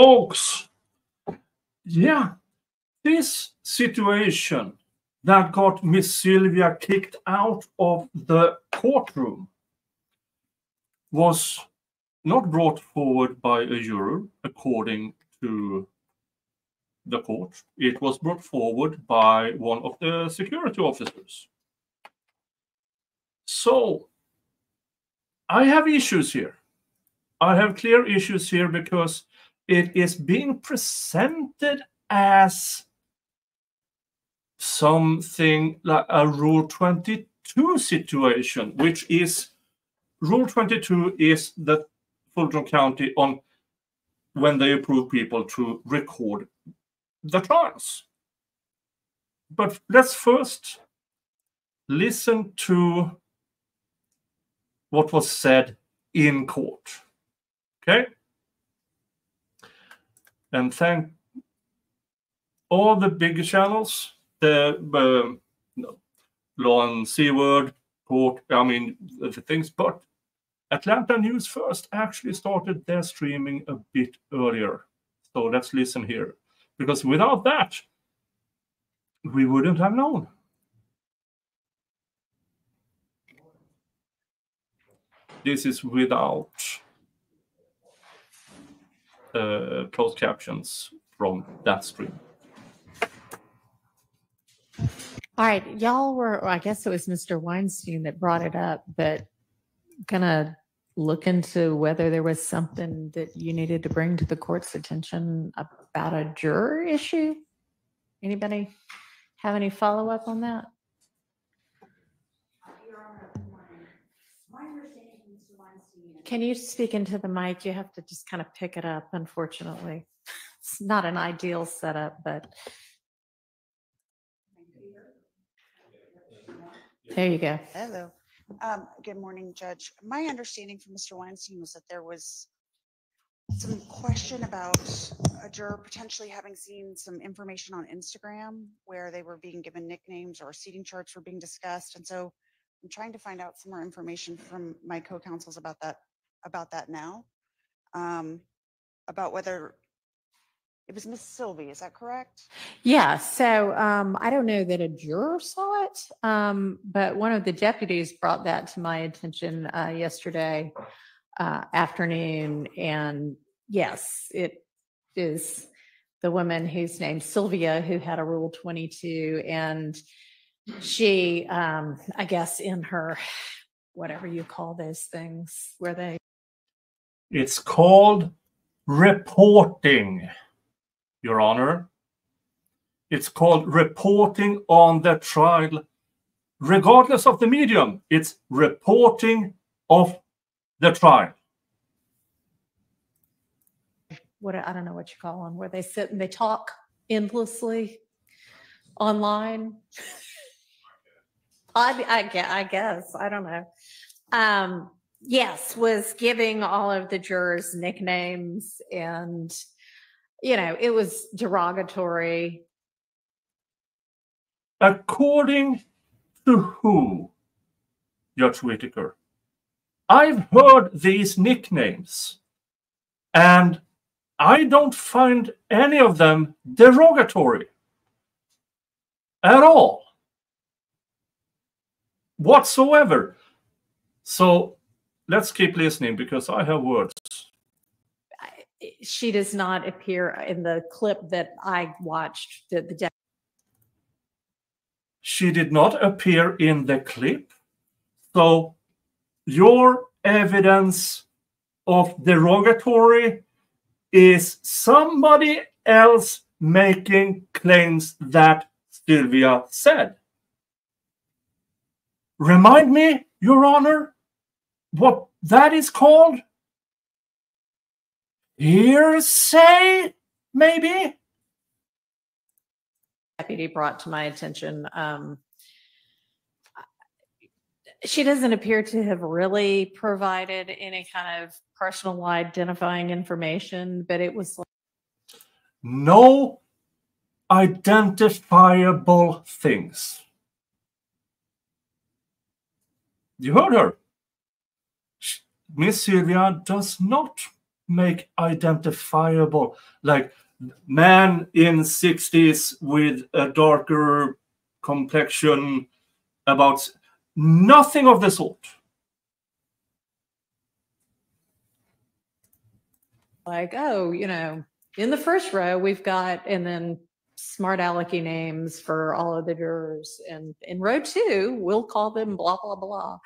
Folks, yeah, this situation that got Miss Sylvia kicked out of the courtroom was not brought forward by a juror, according to the court. It was brought forward by one of the security officers. So, I have issues here. I have clear issues here because it is being presented as something like a Rule 22 situation, which is Rule 22 is the Fulton County on when they approve people to record the trials. But let's first listen to what was said in court. Okay? And thank all the big channels, the Law and Seaward, Court, the things, but Atlanta News First actually started their streaming a bit earlier. So let's listen here. Because without that, we wouldn't have known. This is without closed captions from that stream. All right, y'all were, I guess it was Mr. Weinstein that brought it up, but gonna look into whether there was something that you needed to bring to the court's attention about a juror issue. Anybody have any follow-up on that? Can you speak into the mic? You have to just kind of pick it up, unfortunately. It's not an ideal setup, but there you go. Hello. Good morning, Judge. My understanding from Mr. Weinstein was that there was some question about a juror potentially having seen some information on Instagram where they were being given nicknames or seating charts were being discussed. And so I'm trying to find out some more information from my co-counsels about that now, about whether it was Miss Sylvia, is that correct? Yeah, so I don't know that a juror saw it, but one of the deputies brought that to my attention yesterday afternoon. And yes, it is the woman who's named Sylvia who had a Rule 22. And she, I guess in her, whatever you call those things, where they... It's called reporting, Your Honor. It's called reporting on the trial. Regardless of the medium, it's reporting of the trial. I don't know what you call them, where they sit and they talk endlessly online. I guess, I don't know. Yes, was giving all of the jurors nicknames and, you know, it was derogatory. According to who, Judge Whitaker? I've heard these nicknames and I don't find any of them derogatory at all, whatsoever. So let's keep listening because I have words. She does not appear in the clip that I watched. She did not appear in the clip. So your evidence of derogatory is somebody else making claims that Sylvia said. Remind me, Your Honor, what that is called? Hearsay, maybe? Deputy brought to my attention. She doesn't appear to have really provided any kind of personal identifying information, but it was like no identifiable things. You heard her. Miss Sylvia does not make identifiable, like man in 60s with a darker complexion, about nothing of the sort. Like, oh, you know, in the first row, we've got, and then smart alecky names for all of the jurors. And in row 2, we'll call them blah, blah, blah.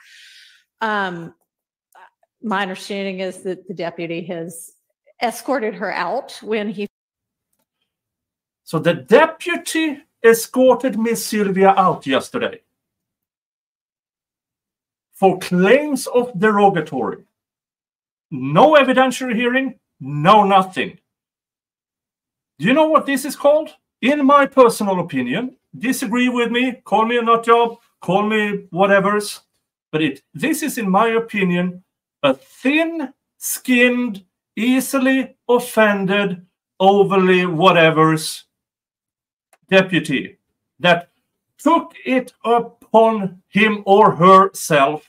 My understanding is that the deputy has escorted her out when he. So the deputy escorted Miss Sylvia out yesterday for claims of derogatory. No evidentiary hearing, no nothing. Do you know what this is called? In my personal opinion, disagree with me, call me a nut job, call me whatever's, but this is, in my opinion, a thin-skinned, easily offended, overly whatever's deputy that took it upon him or herself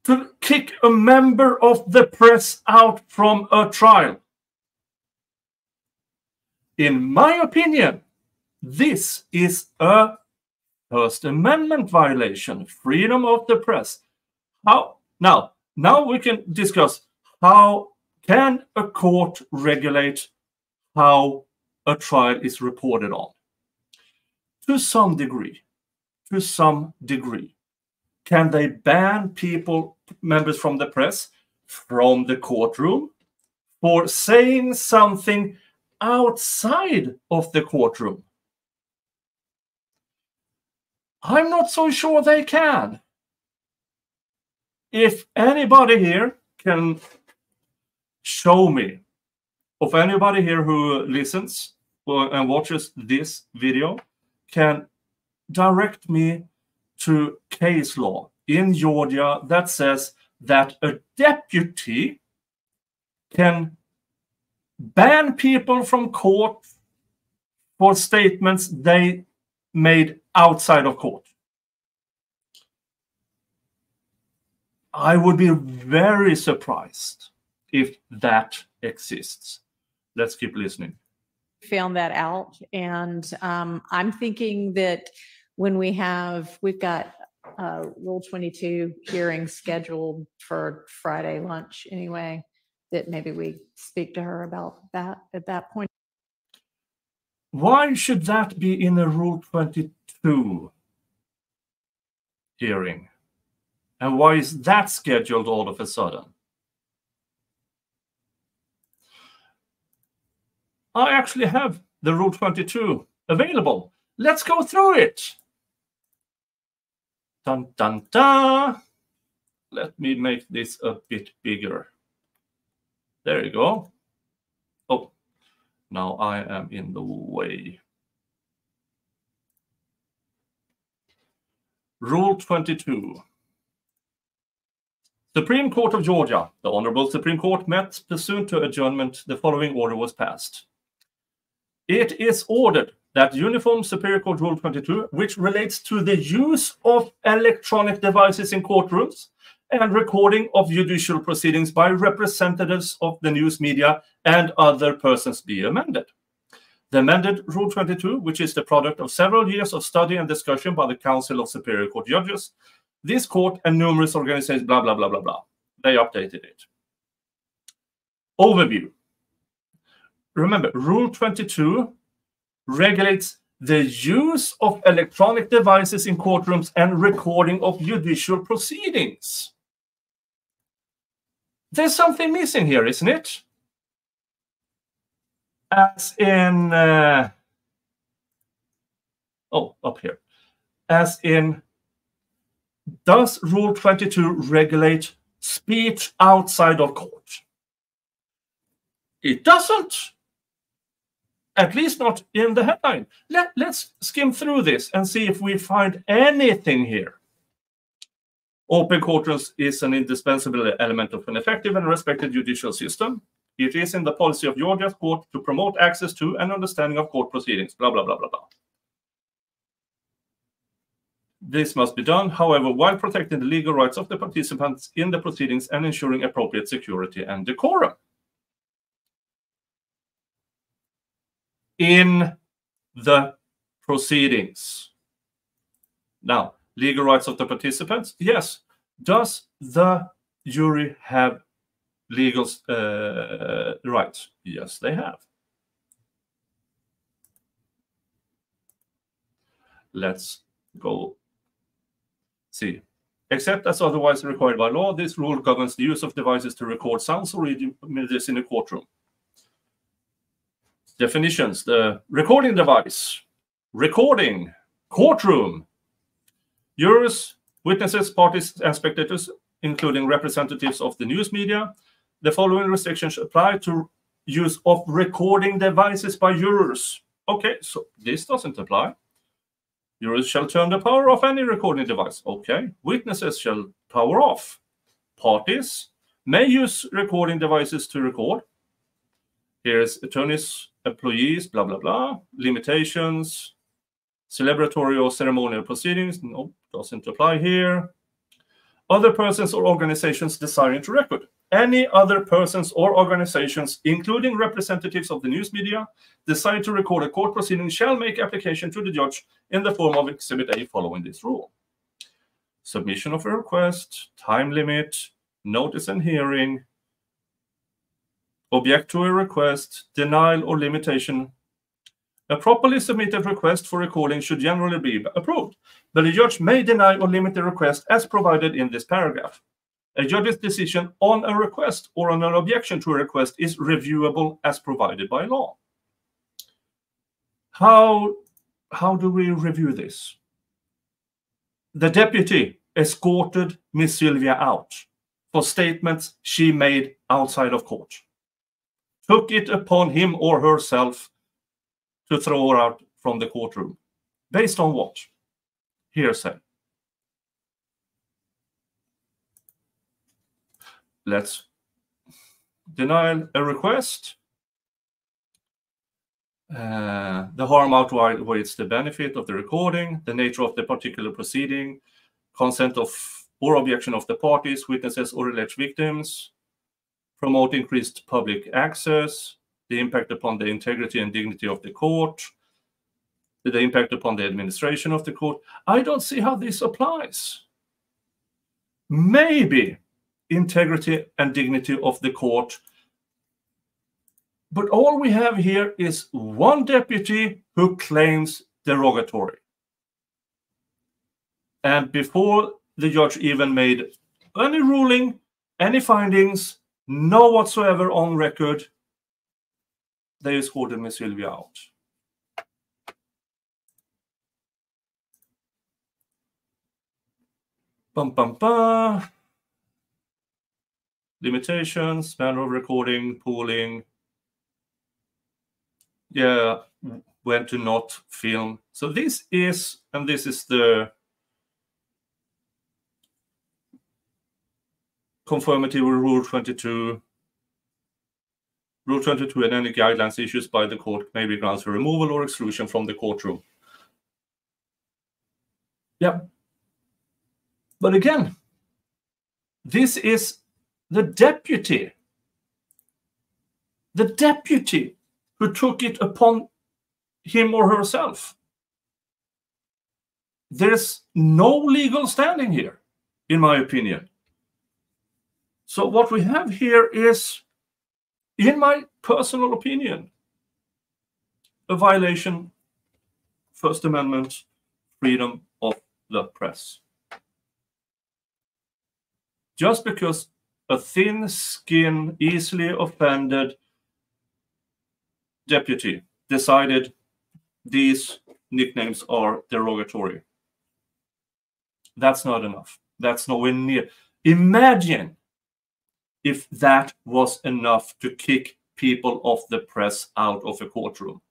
to kick a member of the press out from a trial. In my opinion, this is a First Amendment violation, freedom of the press. How now we can discuss how can a court regulate how a trial is reported on. To some degree. Can they ban members from the press, from the courtroom, for saying something outside of the courtroom? I'm not so sure they can. If anybody here can show me, of anybody here who listens and watches this video, can direct me to case law in Georgia that says that a deputy can ban people from court for statements they made outside of court. I would be very surprised if that exists. Let's keep listening. Found that out, and I'm thinking that when we've got Rule 22 hearing scheduled for Friday lunch anyway, that maybe we speak to her about that at that point. Why should that be in a Rule 22 hearing? And why is that scheduled all of a sudden? I actually have the Rule 22 available. Let's go through it. Dun, dun, dun. Let me make this a bit bigger. There you go. Oh, now I am in the way. Rule 22. Supreme Court of Georgia. The Honorable Supreme Court met pursuant to adjournment. The following order was passed. It is ordered that Uniform Superior Court Rule 22, which relates to the use of electronic devices in courtrooms and recording of judicial proceedings by representatives of the news media and other persons, be amended. The amended Rule 22, which is the product of several years of study and discussion by the Council of Superior Court Judges, this court and numerous organizations, blah, blah, blah, blah, blah. They updated it. Overview. Remember, Rule 22 regulates the use of electronic devices in courtrooms and recording of judicial proceedings. There's something missing here, isn't it? As in, up here. As in, does Rule 22 regulate speech outside of court? It doesn't. At least not in the headline. Let's skim through this and see if we find anything here. Open courtrooms is an indispensable element of an effective and respected judicial system. It is in the policy of Georgia's court to promote access to and understanding of court proceedings, blah, blah, blah, blah, blah. This must be done, however, while protecting the legal rights of the participants in the proceedings and ensuring appropriate security and decorum. In the proceedings. Now, legal rights of the participants, yes. Does the jury have legal rights? Yes, they have. Let's go see. Except as otherwise required by law, this rule governs the use of devices to record sounds or images in a courtroom. Definitions: the recording device, recording, courtroom, jurors, witnesses, parties, and spectators, including representatives of the news media. The following restrictions apply to use of recording devices by jurors. Okay, so this doesn't apply. Jurors shall turn the power off any recording device. Okay. Witnesses shall power off. Parties may use recording devices to record. Here's attorneys, employees, blah, blah, blah. Limitations. Celebratory or ceremonial proceedings. No, doesn't apply here. Other persons or organizations desiring to record. Any other persons or organizations, including representatives of the news media, decide to record a court proceeding shall make application to the judge in the form of Exhibit A following this rule. Submission of a request, time limit, notice and hearing, object to a request, denial or limitation. A properly submitted request for recording should generally be approved, but the judge may deny or limit the request as provided in this paragraph. A judge's decision on a request or on an objection to a request is reviewable as provided by law. How do we review this? The deputy escorted Miss Sylvia out for statements she made outside of court. Took it upon him or herself to throw her out from the courtroom. Based on what? Hearsay. Let's deny a request. The harm outweighs the benefit of the recording, the nature of the particular proceeding, consent of or objection of the parties, witnesses, or alleged victims, promote increased public access, the impact upon the integrity and dignity of the court, the impact upon the administration of the court. I don't see how this applies. Maybe integrity and dignity of the court. But all we have here is one deputy who claims derogatory. And before the judge even made any ruling, any findings, no whatsoever on record, they escorted Miss Sylvia out. Bum, bum, bum. Limitations, manner of recording, pooling. Yeah, when to not film. So this is, and this is the conformity with Rule 22. Rule 22 and any guidelines issued by the court may be grounds for removal or exclusion from the courtroom. Yeah. But again, this is the deputy who took it upon him or herself. There's no legal standing here, in my opinion. So what we have here is, in my personal opinion, a violation, First Amendment, freedom of the press. Just because a thin-skinned, easily offended deputy decided these nicknames are derogatory. That's not enough. That's nowhere near. Imagine if that was enough to kick people of the press out of a courtroom.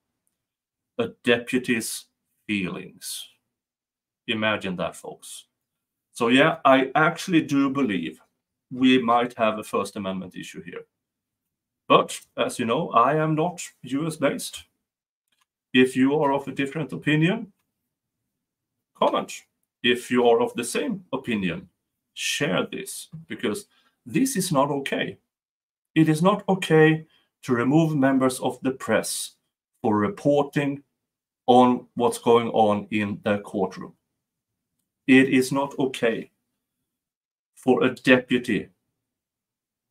A deputy's feelings. Imagine that, folks. So yeah, I actually do believe we might have a First Amendment issue here. But as you know, I am not US-based. If you are of a different opinion, comment. if you are of the same opinion, share this, because this is not okay. It is not okay to remove members of the press for reporting on what's going on in their courtroom. It is not okay for a deputy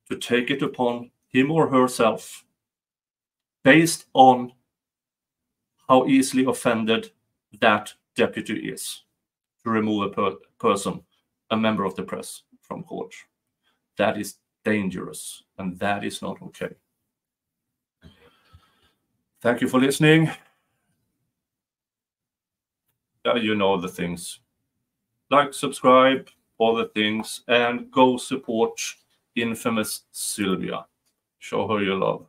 to take it upon him or herself based on how easily offended that deputy is to remove a person, a member of the press, from court. That is dangerous, and that is not okay. Thank you for listening. You know the things. Like, subscribe, all the things, and go support infamous Sylvia. Show her your love.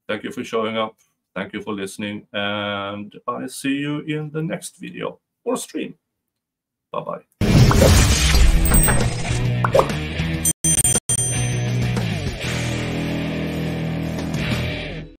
Thank you for showing up. Thank you for listening, and I see you in the next video or stream. Bye-bye.